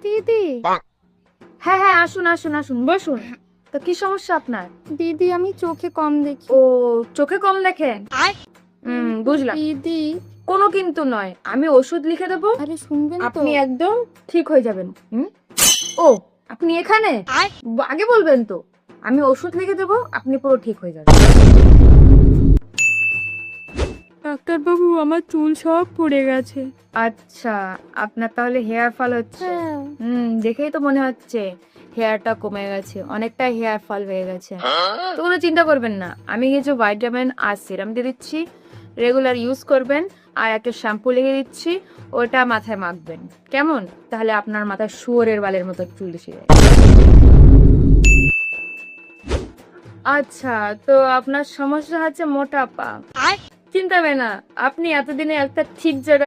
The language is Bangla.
দিদি। হ্যাঁ হ্যাঁ, আসুন আসুন আসুন, বসুন। তো কি সমস্যা আপনার? দিদি আমি চোখে কম দেখি। ও, চোখে কম দেখেন? বুঝলাম। দিদি কোনো কিন্তু নয়, আমি ওষুধ লিখে দেবো, আরে শুনবেন তো? আপনি একদম ঠিক হয়ে যাবেন। ও, আপনি এখানে? আগে বলবেন তো। আমি ওষুধ লিখে দেবো, আপনি পুরো ঠিক হয়ে যাবেন। ডাক্তার বাবু আমার চুল সব পড়ে গেছে। আচ্ছা, আপনার তাহলে হেয়ার ফল হচ্ছে। হ্যাঁ। দেখেই তো মনে হচ্ছে হেয়ারটা কমে গেছে, অনেকটা হেয়ার ফল হয়ে গেছে। তো কোনো চিন্তা করবেন না, আমি কিছু ভাইটামিন আর সিরাম দিয়ে দিচ্ছি, রেগুলার ইউজ করবেন। আর একটা শ্যাম্পু লিখে দিচ্ছি, ওটা মাথায় মাখবেন। কেমন? তাহলে আপনার মাথায় শুয়োরের বালের মতো চুল এসে যায়। আচ্ছা, তো আপনার সমস্যা হচ্ছে মোটাপা। চিন্তা হবে না, আপনি এতদিনে একটা ঠিক জায়গায়